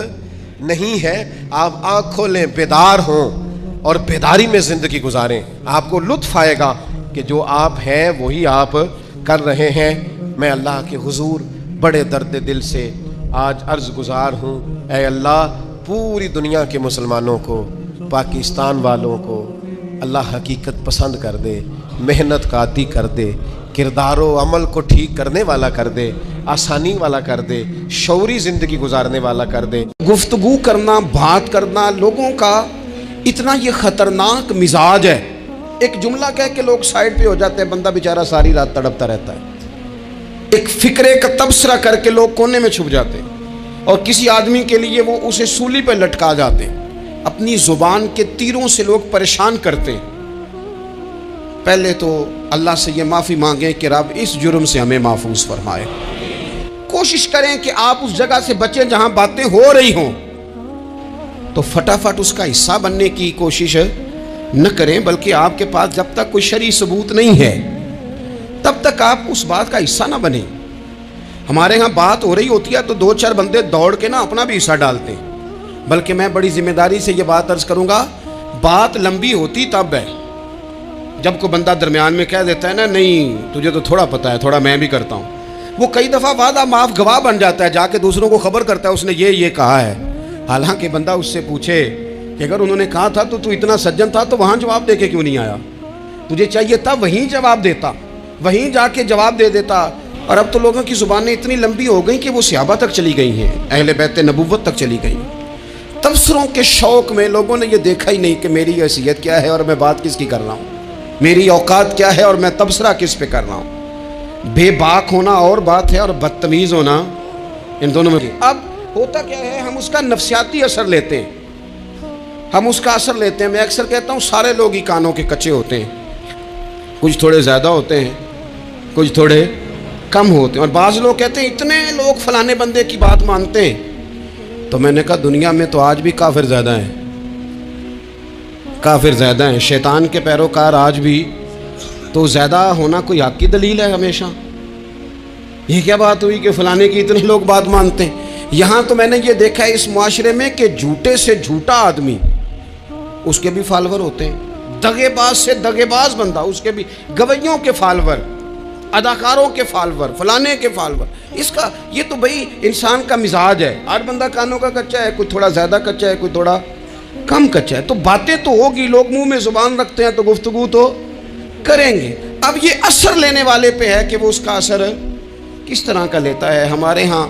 نہیں ہے۔ آپ آنکھ کھولیں، بیدار ہوں اور بیداری میں زندگی گزاریں، آپ کو لطف آئے گا کہ جو آپ ہیں وہی آپ کر رہے ہیں۔ میں اللہ کے حضور بڑے درد دل سے آج عرض گزار ہوں، اے اللہ پوری دنیا کے مسلمانوں کو، پاکستان والوں کو اللہ حقیقت پسند کر دے، محنت کا عادی کر دے، کردار و عمل کو ٹھیک کرنے والا کر دے، آسانی والا کر دے، شعوری زندگی گزارنے والا کر دے۔ گفتگو کرنا، بات کرنا لوگوں کا اتنا یہ خطرناک مزاج ہے، ایک جملہ کہہ کے لوگ سائڈ پہ ہو جاتے ہیں، بندہ بیچارہ ساری رات تڑپتا رہتا ہے، ایک فکرے کا تبصرہ کر کے لوگ کونے میں چھپ جاتے ہیں، اور کسی آدمی کے لیے وہ اسے سولی پہ لٹکا جاتے ہیں۔ اپنی زبان کے تیروں سے لوگ پریشان کرتے ہیں۔ پہلے تو اللہ سے یہ معافی مانگیں کہ رب اس جرم سے ہمیں محفوظ فرمائے۔ کوشش کریں کہ آپ اس جگہ سے بچیں جہاں باتیں ہو رہی ہوں، تو فٹافٹ اس کا حصہ بننے کی کوشش نہ کریں، بلکہ آپ کے پاس جب تک کوئی شرعی ثبوت نہیں ہے تب تک آپ اس بات کا حصہ نہ بنیں۔ ہمارے ہاں بات ہو رہی ہوتی ہے تو دو چار بندے دوڑ کے نا اپنا بھی حصہ ڈالتے ہیں، بلکہ میں بڑی ذمہ داری سے یہ بات عرض کروں گا، بات لمبی ہوتی تب ہے جب کوئی بندہ درمیان میں کہہ دیتا ہے نا، نہیں تجھے تو تھوڑا پتہ ہے، تھوڑا میں بھی کرتا ہوں۔ وہ کئی دفعہ وعدہ معاف گواہ بن جاتا ہے، جا کے دوسروں کو خبر کرتا ہے اس نے یہ کہا ہے، حالانکہ بندہ اس سے پوچھے کہ اگر انہوں نے کہا تھا تو اتنا سجن تھا تو وہاں جواب دے کے کیوں نہیں آیا؟ تجھے چاہیے تھا وہیں جواب دیتا، وہیں جا کے جواب دے دیتا۔ اور اب تو لوگوں کی زبانیں اتنی لمبی ہو گئیں کہ وہ صحابہ تک چلی گئی ہیں، اہل بیت نبوت تک چلی گئی ہیں۔ تبصروں کے شوق میں لوگوں نے یہ دیکھا ہی نہیں کہ میری حیثیت کیا ہے اور میں بات کس کی کر رہا ہوں، میری اوقات کیا ہے اور میں تبصرہ کس پہ کر رہا ہوں۔ بے باک ہونا اور بات ہے اور بدتمیز ہونا ان دونوں میں۔ اب ہوتا کیا ہے، ہم اس کا نفسیاتی اثر لیتے ہیں، ہم اس کا اثر لیتے ہیں۔ میں اکثر کہتا ہوں سارے لوگ ہی کانوں کے کچے ہوتے ہیں، کچھ تھوڑے زیادہ ہوتے ہیں، کچھ تھوڑے کم ہوتے ہیں، اور بعض لوگ کہتے ہیں اتنے لوگ فلانے بندے کی بات مانتے ہیں، تو میں نے کہا دنیا میں تو آج بھی کافر زیادہ ہیں، کافر زیادہ ہیں، شیطان کے پیروکار آج بھی، تو زیادہ ہونا کوئی حق کی دلیل ہے ہمیشہ؟ یہ کیا بات ہوئی کہ فلانے کی اتنے لوگ بات مانتے ہیں؟ یہاں تو میں نے یہ دیکھا ہے اس معاشرے میں کہ جھوٹے سے جھوٹا آدمی اس کے بھی فالوور ہوتے ہیں، دغے باز سے دغے باز بندہ اس کے بھی، گویوں کے فالوور، اداکاروں کے فالوور، فلانے کے فالوور۔ اس کا یہ تو بھئی انسان کا مزاج ہے، ہر بندہ کانوں کا کچا ہے، کوئی تھوڑا زیادہ کچا ہے، کوئی تھوڑا کم کچا ہے، تو باتیں تو ہوگی، لوگ منہ میں زبان رکھتے ہیں تو گفتگو تو کریں گے۔ اب یہ اثر لینے والے پہ ہے کہ وہ اس کا اثر کس طرح کا لیتا ہے۔ ہمارے ہاں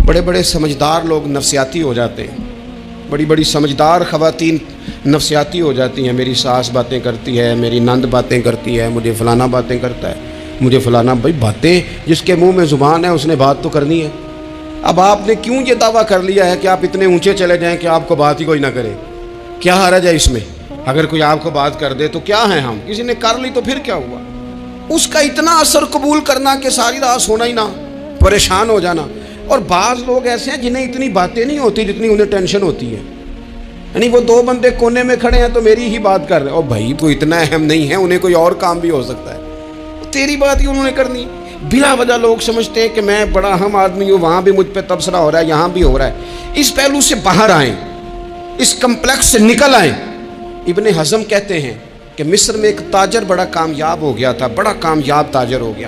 بڑے بڑے سمجھدار لوگ نفسیاتی ہو جاتے ہیں، بڑی بڑی سمجھدار خواتین نفسیاتی ہو جاتی ہیں، میری ساس باتیں کرتی ہے، میری نند باتیں کرتی ہے، مجھے فلانا باتیں کرتا ہے، مجھے فلانا۔ بھائی باتیں، جس کے منہ میں زبان ہے اس نے بات تو کرنی ہے۔ اب آپ نے کیوں یہ دعویٰ کر لیا ہے کہ آپ اتنے اونچے چلے جائیں کہ آپ کو بات ہی کوئی نہ کرے؟ کیا حرج ہے اس میں؟ اگر کوئی آپ کو بات کر دے تو کیا ہے، ہم کسی نے کر لی تو پھر کیا ہوا؟ اس کا اتنا اثر قبول کرنا کہ ساری رات سونا ہی نہ، پریشان ہو جانا۔ اور بعض لوگ ایسے ہیں جنہیں اتنی باتیں نہیں ہوتی جتنی انہیں ٹینشن ہوتی ہے، یعنی وہ دو بندے کونے میں کھڑے ہیں تو میری ہی بات کر رہے ہیں، اور بھائی تو اتنا اہم نہیں ہے، انہیں کوئی اور کام بھی ہو سکتا ہے، تیری بات ہی انہوں نے کرنی۔ بلا وجہ لوگ سمجھتے ہیں کہ میں بڑا اہم آدمی ہوں، وہاں بھی مجھ پہ تبصرہ ہو رہا ہے، یہاں بھی ہو رہا ہے۔ اس پہلو سے باہر آئیں، اس کمپلیکس سے نکل آئیں۔ ابن حزم کہتے ہیں کہ مصر میں ایک تاجر بڑا کامیاب ہو گیا تھا، بڑا کامیاب تاجر ہو گیا،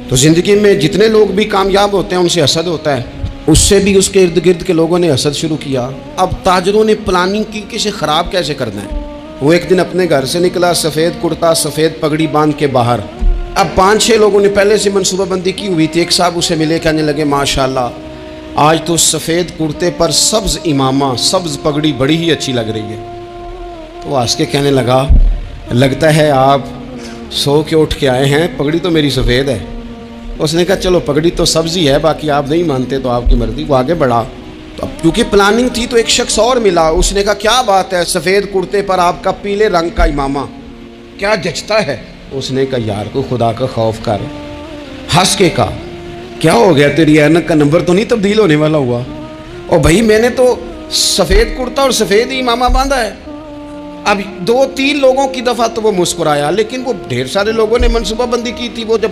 تو زندگی میں جتنے لوگ بھی کامیاب ہوتے ہیں ان سے حسد ہوتا ہے، اس سے بھی اس کے ارد گرد کے لوگوں نے حسد شروع کیا۔ اب تاجروں نے پلاننگ کی کہ اسے خراب کیسے کرنا ہے۔ وہ ایک دن اپنے گھر سے نکلا، سفید کرتا سفید پگڑی باندھ کے باہر۔ اب 5-6 لوگوں نے پہلے سے منصوبہ بندی کی ہوئی تھی۔ ایک صاحب اسے ملے، کہنے لگے ماشاءاللہ آج تو سفید کرتے پر سبز امامہ، سبز پگڑی بڑی ہی اچھی لگ رہی ہے۔ تو وہ ہنس کے کہنے لگا لگتا ہے آپ سو کے اٹھ کے آئے ہیں، پگڑی تو میری سفید ہے۔ اس نے کہا چلو پگڑی تو سبزی ہے، باقی آپ نہیں مانتے تو آپ کی مرضی۔ وہ آگے بڑھا، تو اب کیونکہ پلاننگ تھی تو ایک شخص اور ملا، اس نے کہا کیا بات ہے، سفید کرتے پر آپ کا پیلے رنگ کا امامہ کیا جچتا ہے؟ اس نے کہا یار کو خدا کا خوف کر، ہنس کے کہا کیا ہو گیا، تیری اینک کا نمبر تو نہیں تبدیل ہونے والا ہوا؟ اور بھائی میں نے تو سفید کرتا اور سفید ہی امامہ باندھا ہے۔ اب 2-3 لوگوں کی دفعہ تو وہ مسکرایا، لیکن وہ ڈھیر سارے لوگوں نے منصوبہ بندی کی تھی، وہ جب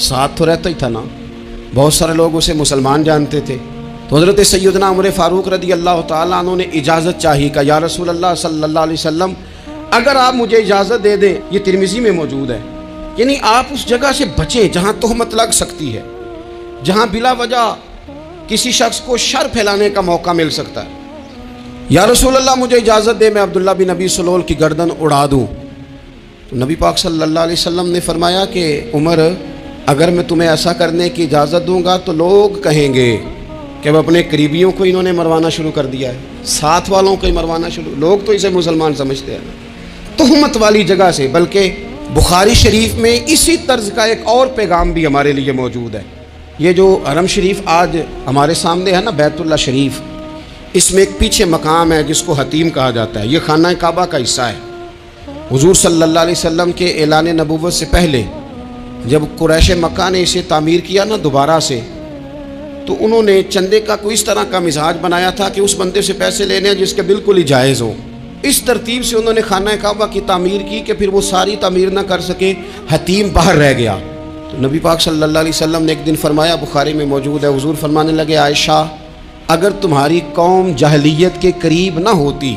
ساتھ تو رہتا ہی تھا نا, بہت سارے لوگ اسے مسلمان جانتے تھے. تو حضرت سیدنا عمر فاروق رضی اللہ تعالیٰ عنہ نے اجازت چاہی کہ یا رسول اللہ صلی اللہ علیہ وسلم اگر آپ مجھے اجازت دے دیں, یہ ترمذی میں موجود ہے, یعنی آپ اس جگہ سے بچیں جہاں تہمت لگ سکتی ہے, جہاں بلا وجہ کسی شخص کو شر پھیلانے کا موقع مل سکتا ہے. یا رسول اللہ مجھے اجازت دے میں عبداللہ بن ابی سلول کی گردن اڑا دوں. تو نبی پاک صلی اللہ علیہ وسلم نے فرمایا کہ عمر اگر میں تمہیں ایسا کرنے کی اجازت دوں گا تو لوگ کہیں گے کہ اب اپنے قریبیوں کو انہوں نے مروانا شروع کر دیا ہے, ساتھ والوں کو ہی مروانا شروع, لوگ تو اسے مسلمان سمجھتے ہیں تہمت والی جگہ سے. بلکہ بخاری شریف میں اسی طرز کا ایک اور پیغام بھی ہمارے لیے موجود ہے. یہ جو حرم شریف آج ہمارے سامنے ہے نا, بیت اللہ شریف, اس میں ایک پیچھے مقام ہے جس کو حتیم کہا جاتا ہے. یہ خانہ کعبہ کا حصہ ہے. حضور صلی اللہ علیہ وسلم کے اعلان نبوت سے پہلے جب قریش مکہ نے اسے تعمیر کیا نا دوبارہ سے, تو انہوں نے چندے کا کوئی اس طرح کا مزاج بنایا تھا کہ اس بندے سے پیسے لینے جس کے بالکل ہی جائز ہو. اس ترتیب سے انہوں نے خانہ کعبہ کی تعمیر کی کہ پھر وہ ساری تعمیر نہ کر سکے, حتیم باہر رہ گیا. تو نبی پاک صلی اللہ علیہ وسلم نے ایک دن فرمایا, بخاری میں موجود ہے, حضور فرمانے لگے عائشہ اگر تمہاری قوم جاہلیت کے قریب نہ ہوتی,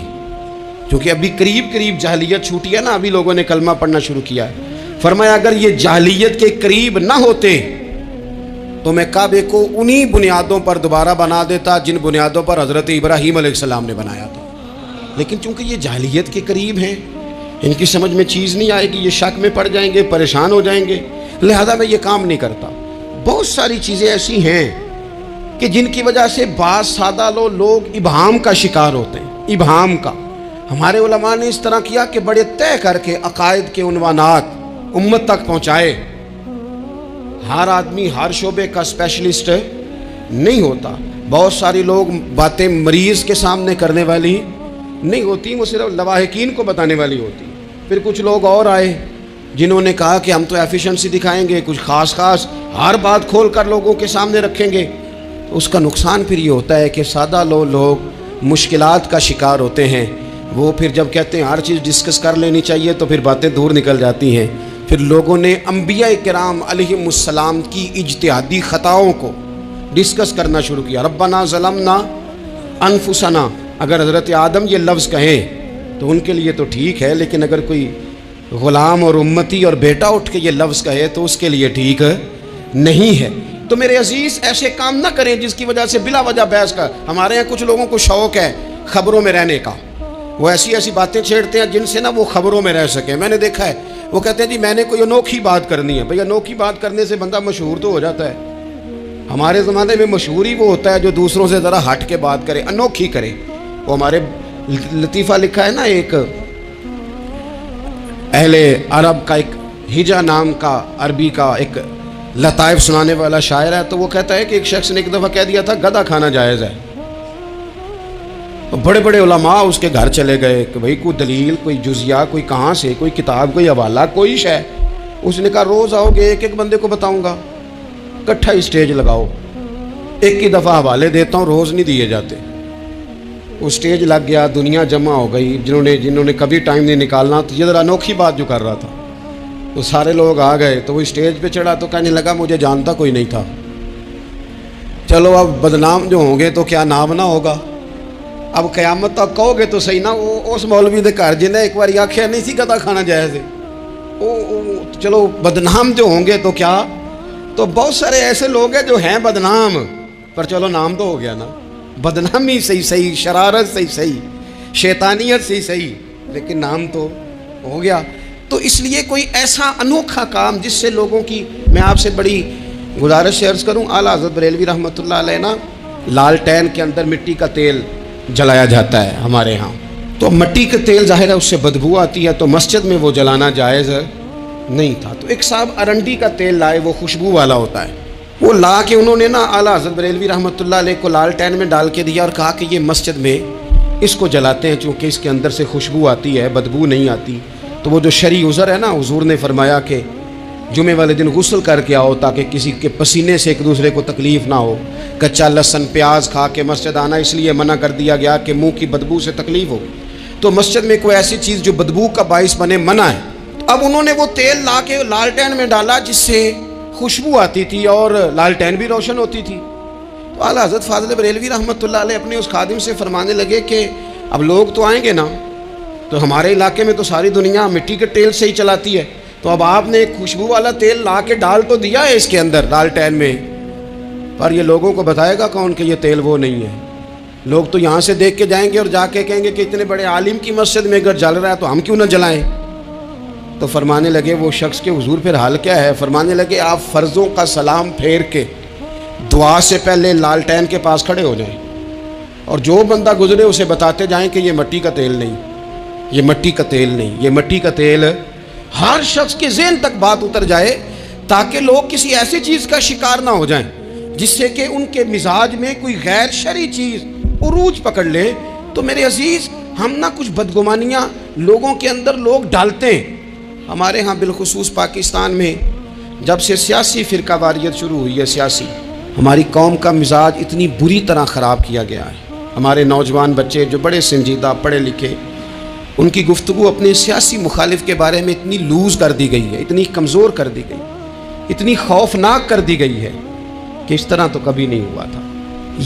کیونکہ ابھی قریب جاہلیت چھوٹی ہے نا, ابھی لوگوں نے کلمہ پڑھنا شروع کیا ہے, فرمایا اگر یہ جاہلیت کے قریب نہ ہوتے تو میں کعبے کو انہی بنیادوں پر دوبارہ بنا دیتا جن بنیادوں پر حضرت ابراہیم علیہ السلام نے بنایا تھا. لیکن چونکہ یہ جاہلیت کے قریب ہیں, ان کی سمجھ میں چیز نہیں آئے گی, یہ شک میں پڑ جائیں گے, پریشان ہو جائیں گے, لہذا میں یہ کام نہیں کرتا. بہت ساری چیزیں ایسی ہیں کہ جن کی وجہ سے بعض سادہ لوگ ابہام کا شکار ہوتے ہیں. ابہام کا ہمارے علماء نے اس طرح کیا کہ بڑے طے کر کے عقائد کے عنوانات امت تک پہنچائے. ہر آدمی ہر شعبے کا اسپیشلسٹ نہیں ہوتا. بہت ساری لوگ باتیں مریض کے سامنے کرنے والی نہیں ہوتی, وہ صرف لواحقین کو بتانے والی ہوتی. پھر کچھ لوگ اور آئے جنہوں نے کہا کہ ہم تو ایفیشنسی دکھائیں گے, کچھ خاص ہر بات کھول کر لوگوں کے سامنے رکھیں گے. تو اس کا نقصان پھر یہ ہوتا ہے کہ سادہ لوگ مشکلات کا شکار ہوتے ہیں. وہ پھر جب کہتے ہیں ہر چیز ڈسکس کر لینی چاہیے تو پھر باتیں دور نکل جاتی ہیں. پھر لوگوں نے انبیاء کرام علیہم السلام کی اجتہادی خطاؤں کو ڈسکس کرنا شروع کیا. ربنا ظلمنا انفسنا, اگر حضرت آدم یہ لفظ کہیں تو ان کے لیے تو ٹھیک ہے, لیکن اگر کوئی غلام اور امتی اور بیٹا اٹھ کے یہ لفظ کہے تو اس کے لیے ٹھیک نہیں ہے. تو میرے عزیز ایسے کام نہ کریں جس کی وجہ سے بلا وجہ بحث کا. ہمارے یہاں کچھ لوگوں کو شوق ہے خبروں میں رہنے کا, وہ ایسی باتیں چھیڑتے ہیں جن سے نا وہ خبروں میں رہ سکیں. میں نے دیکھا ہے وہ کہتے ہیں جی میں نے کوئی انوکھی بات کرنی ہے. بھئی انوکھی بات کرنے سے بندہ مشہور تو ہو جاتا ہے. ہمارے زمانے میں مشہور ہی وہ ہوتا ہے جو دوسروں سے ذرا ہٹ کے بات کرے, انوکھی کرے. وہ ہمارے لطیفہ لکھا ہے نا, ایک اہل عرب کا ایک ہجا نام کا عربی کا ایک لطائف سنانے والا شاعر ہے. تو وہ کہتا ہے کہ ایک شخص نے ایک دفعہ کہہ دیا تھا گدھا کھانا جائز ہے. بڑے بڑے علماء اس کے گھر چلے گئے کہ بھئی کوئی دلیل, کوئی جزیہ, کوئی کہاں سے, کوئی کتاب, کوئی حوالہ, کوئی شے. اس نے کہا روز آؤ گے ایک بندے کو بتاؤں گا, اکٹھا ہی سٹیج لگاؤ, ایک ہی دفعہ حوالے دیتا ہوں, روز نہیں دیے جاتے. وہ سٹیج لگ گیا, دنیا جمع ہو گئی جنہوں نے کبھی ٹائم نہیں نکالنا. تو یہ ذرا انوکھی بات جو کر رہا تھا تو سارے لوگ آ گئے. تو وہ سٹیج پہ چڑھا تو کہنے لگا مجھے جانتا کوئی نہیں تھا. چلو اب بدنام جو ہوں گے تو کیا نام نہ ہوگا. اب قیامت تک کہو گے تو صحیح نا, وہ اس مولوی دے گھر جنہیں ایک بار آخیا نہیں سی گدھا کھانا جائز ہے, چلو بدنام جو ہوں گے تو کیا. تو بہت سارے ایسے لوگ ہیں جو ہیں بدنام, پر چلو نام تو ہو گیا نا. بدنامی صحیح, شرارت صحیح, شیطانیت صحیح, لیکن نام تو ہو گیا. تو اس لیے کوئی ایسا انوکھا کام جس سے لوگوں کی, میں آپ سے بڑی گزارش عرض کروں, اعلیٰ حضرت بریلوی رحمۃ اللہ علیہ نا لالٹین کے اندر مٹی کا تیل جلایا جاتا ہے ہمارے ہاں. تو مٹی کا تیل ظاہر ہے اس سے بدبو آتی ہے, تو مسجد میں وہ جلانا جائز نہیں تھا. تو ایک صاحب ارنڈی کا تیل لائے, وہ خوشبو والا ہوتا ہے. وہ لا کے انہوں نے نا اعلیٰ حضرت بریلوی رحمۃ اللہ علیہ کو لالٹین میں ڈال کے دیا اور کہا کہ یہ مسجد میں اس کو جلاتے ہیں چونکہ اس کے اندر سے خوشبو آتی ہے, بدبو نہیں آتی. تو وہ جو شرعی عذر ہے نا, حضور نے فرمایا کہ جمعے والے دن غسل کر کے آؤ تاکہ کسی کے پسینے سے ایک دوسرے کو تکلیف نہ ہو. کچا لہسن پیاز کھا کے مسجد آنا اس لیے منع کر دیا گیا کہ منہ کی بدبو سے تکلیف ہو. تو مسجد میں کوئی ایسی چیز جو بدبو کا باعث بنے منع ہے. اب انہوں نے وہ تیل لا کے لالٹین میں ڈالا جس سے خوشبو آتی تھی اور لالٹین بھی روشن ہوتی تھی۔ تو اعلیٰ حضرت فاضل بریلوی رحمۃ اللہ علیہ اپنے اس خادم سے فرمانے لگے کہ اب لوگ تو آئیں گے نا، تو ہمارے علاقے میں تو ساری دنیا مٹی کے تیل سے ہی چلاتی ہے، تو اب آپ نے ایک خوشبو والا تیل لا کے ڈال تو دیا ہے اس کے اندر لالٹین میں، پر یہ لوگوں کو بتائے گا کون کہ یہ تیل وہ نہیں ہے؟ لوگ تو یہاں سے دیکھ کے جائیں گے اور جا کے کہیں گے کہ اتنے بڑے عالم کی مسجد میں اگر جل رہا ہے تو ہم کیوں نہ جلائیں؟ تو فرمانے لگے وہ شخص کے حضور پھر حال کیا ہے؟ فرمانے لگے آپ فرضوں کا سلام پھیر کے دعا سے پہلے لالٹین کے پاس کھڑے ہو جائیں، اور جو بندہ گزرے اسے بتاتے جائیں کہ یہ مٹی کا تیل نہیں، یہ مٹی کا تیل نہیں، یہ مٹی کا تیل۔ ہر شخص کے ذہن تک بات اتر جائے تاکہ لوگ کسی ایسی چیز کا شکار نہ ہو جائیں جس سے کہ ان کے مزاج میں کوئی غیر شرعی چیز عروج پکڑ لے۔ تو میرے عزیز، ہم نہ کچھ بدگمانیاں لوگوں کے اندر لوگ ڈالتے ہیں۔ ہمارے ہاں بالخصوص پاکستان میں جب سے سیاسی فرقہ واریت شروع ہوئی ہے، سیاسی، ہماری قوم کا مزاج اتنی بری طرح خراب کیا گیا ہے۔ ہمارے نوجوان بچے جو بڑے سنجیدہ پڑھے لکھے، ان کی گفتگو اپنے سیاسی مخالف کے بارے میں اتنی لوز کر دی گئی ہے، اتنی کمزور کر دی گئی، اتنی خوفناک کر دی گئی ہے کہ اس طرح تو کبھی نہیں ہوا تھا۔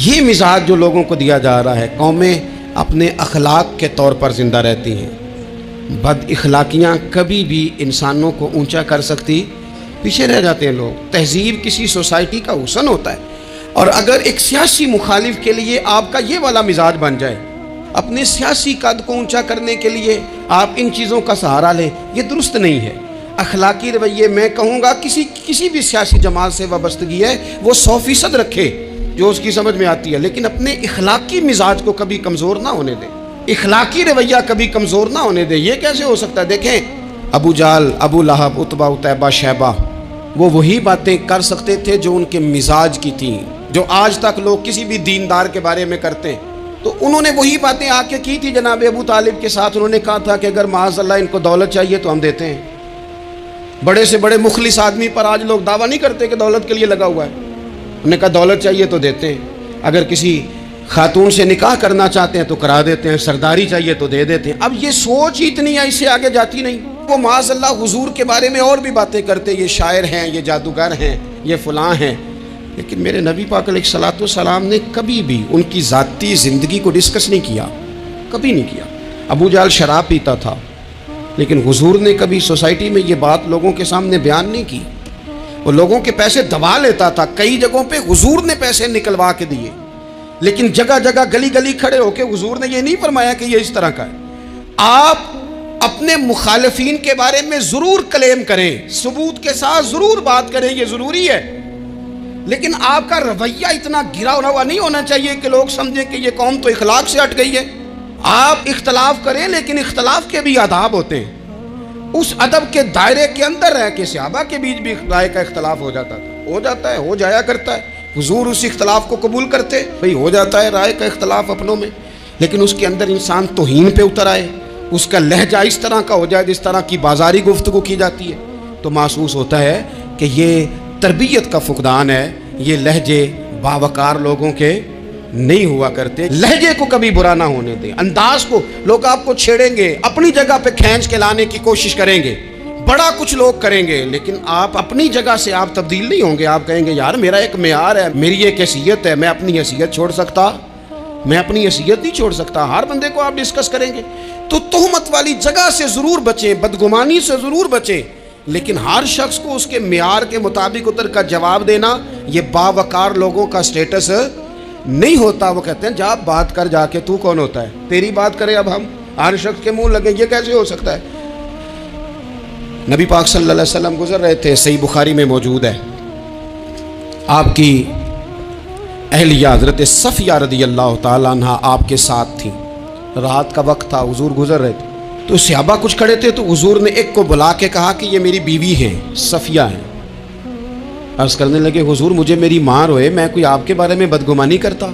یہ مزاج جو لوگوں کو دیا جا رہا ہے، قومیں اپنے اخلاق کے طور پر زندہ رہتی ہیں۔ بد اخلاقیاں کبھی بھی انسانوں کو اونچا کر سکتی، پیچھے رہ جاتے ہیں لوگ۔ تہذیب کسی سوسائٹی کا حسن ہوتا ہے، اور اگر ایک سیاسی مخالف کے لیے آپ کا یہ والا مزاج بن جائے، اپنے سیاسی قد کو اونچا کرنے کے لیے آپ ان چیزوں کا سہارا لیں، یہ درست نہیں ہے۔ اخلاقی رویے میں کہوں گا کسی بھی سیاسی جماعت سے وابستگی ہے وہ 100% رکھے جو اس کی سمجھ میں آتی ہے، لیکن اپنے اخلاقی مزاج کو کبھی کمزور نہ ہونے دے، اخلاقی رویہ کبھی کمزور نہ ہونے دے۔ یہ کیسے ہو سکتا ہے؟ دیکھیں، ابو جہل، ابو لہب، عتبہ، عتیبہ، شیبہ، وہ وہی باتیں کر سکتے تھے جو ان کے مزاج کی تھیں، جو آج تک لوگ کسی بھی دیندار کے بارے میں کرتے ہیں۔ تو انہوں نے وہی باتیں آ کے کی تھی جناب ابو طالب کے ساتھ۔ انہوں نے کہا تھا کہ اگر معاذ اللہ ان کو دولت چاہیے تو ہم دیتے ہیں۔ بڑے سے بڑے مخلص آدمی پر آج لوگ دعویٰ نہیں کرتے کہ دولت کے لیے لگا ہوا ہے۔ انہوں نے کہا دولت چاہیے تو دیتے ہیں، اگر کسی خاتون سے نکاح کرنا چاہتے ہیں تو کرا دیتے ہیں، سرداری چاہیے تو دے دیتے ہیں۔ اب یہ سوچ ہی اتنی ہے، اس سے آگے جاتی نہیں۔ وہ معاذ اللہ حضور کے بارے میں اور بھی باتیں کرتے، یہ شاعر ہیں، یہ جادوگر ہیں، یہ فلاں ہیں، لیکن میرے نبی پاک علیہ الصلوۃ والسلام نے کبھی بھی ان کی ذاتی زندگی کو ڈسکس نہیں کیا، کبھی نہیں کیا۔ ابو جہل شراب پیتا تھا، لیکن حضور نے کبھی سوسائٹی میں یہ بات لوگوں کے سامنے بیان نہیں کی۔ وہ لوگوں کے پیسے دبا لیتا تھا، کئی جگہوں پہ حضور نے پیسے نکلوا کے دیے، لیکن جگہ جگہ گلی گلی کھڑے ہو کے حضور نے یہ نہیں فرمایا کہ یہ اس طرح کا ہے۔ آپ اپنے مخالفین کے بارے میں ضرور کلیم کریں، ثبوت کے ساتھ ضرور بات کریں، یہ ضروری ہے، لیکن آپ کا رویہ اتنا گرا ہوا نہیں ہونا چاہیے کہ لوگ سمجھیں کہ یہ قوم تو اخلاق سے ہٹ گئی ہے۔ آپ اختلاف کریں، لیکن اختلاف کے بھی آداب ہوتے ہیں۔ اس ادب کے دائرے کے اندر رہ کے صحابہ کے بیچ بھی رائے کا اختلاف ہو جاتا تھا، ہو جاتا ہے، ہو جایا کرتا ہے۔ حضور اس اختلاف کو قبول کرتے، بھئی ہو جاتا ہے رائے کا اختلاف اپنوں میں، لیکن اس کے اندر انسان توہین پہ اتر آئے، اس کا لہجہ اس طرح کا ہو جائے جس طرح کی بازاری گفتگو کی جاتی ہے، تو محسوس ہوتا ہے کہ یہ تربیت کا فقدان ہے۔ یہ لہجے باوقار لوگوں کے نہیں ہوا کرتے۔ لہجے کو کبھی برا نہ ہونے دیں، انداز کو۔ لوگ آپ کو چھیڑیں گے، اپنی جگہ پہ کھینچ کے لانے کی کوشش کریں گے، بڑا کچھ لوگ کریں گے، لیکن آپ اپنی جگہ سے آپ تبدیل نہیں ہوں گے۔ آپ کہیں گے یار میرا ایک معیار ہے، میری ایک حیثیت ہے، میں اپنی حیثیت چھوڑ سکتا، میں اپنی حیثیت نہیں چھوڑ سکتا۔ ہر بندے کو آپ ڈسکس کریں گے، تو تہمت والی جگہ سے ضرور بچیں، بدگمانی سے ضرور بچیں، لیکن ہر شخص کو اس کے معیار کے مطابق اتر کا جواب دینا یہ باوقار لوگوں کا سٹیٹس نہیں ہوتا۔ وہ کہتے ہیں جا بات کر، جا کے تو کون ہوتا ہے تیری بات کرے، اب ہم ہر شخص کے منہ لگے، یہ کیسے ہو سکتا ہے؟ نبی پاک صلی اللہ علیہ وسلم گزر رہے تھے، صحیح بخاری میں موجود ہے، آپ کی اہلیہ حضرت صفیہ رضی اللہ تعالیٰ عنہ آپ کے ساتھ تھیں۔ رات کا وقت تھا، حضور گزر رہے تھے، تو صحابہ کچھ کھڑے تھے، تو حضور نے ایک کو بلا کے کہا کہ یہ میری بیوی ہیں، صفیہ ہیں۔ عرض کرنے لگے حضور مجھے میری ماں روئے، میں کوئی آپ کے بارے میں بدگمانی کرتا؟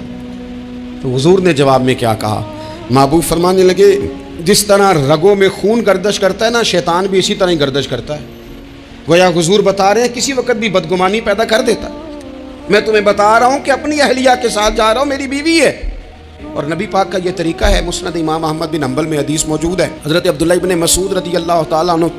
تو حضور نے جواب میں کیا کہا؟ محبوب فرمانے لگے جس طرح رگوں میں خون گردش کرتا ہے نا، شیطان بھی اسی طرح ہی گردش کرتا ہے۔ گویا حضور بتا رہے ہیں کسی وقت بھی بدگمانی پیدا کر دیتا ہے۔ میں تمہیں بتا رہا ہوں کہ اپنی اہلیہ کے ساتھ جا رہا ہوں، میری بیوی ہے۔ اور نبی پاک کا یہ طریقہ ہے، مسند امام احمد بن حنبل میں حدیث موجود ہے، حضرت عبداللہ ابن مسعود رضی اللہ تعالیٰ عنہ،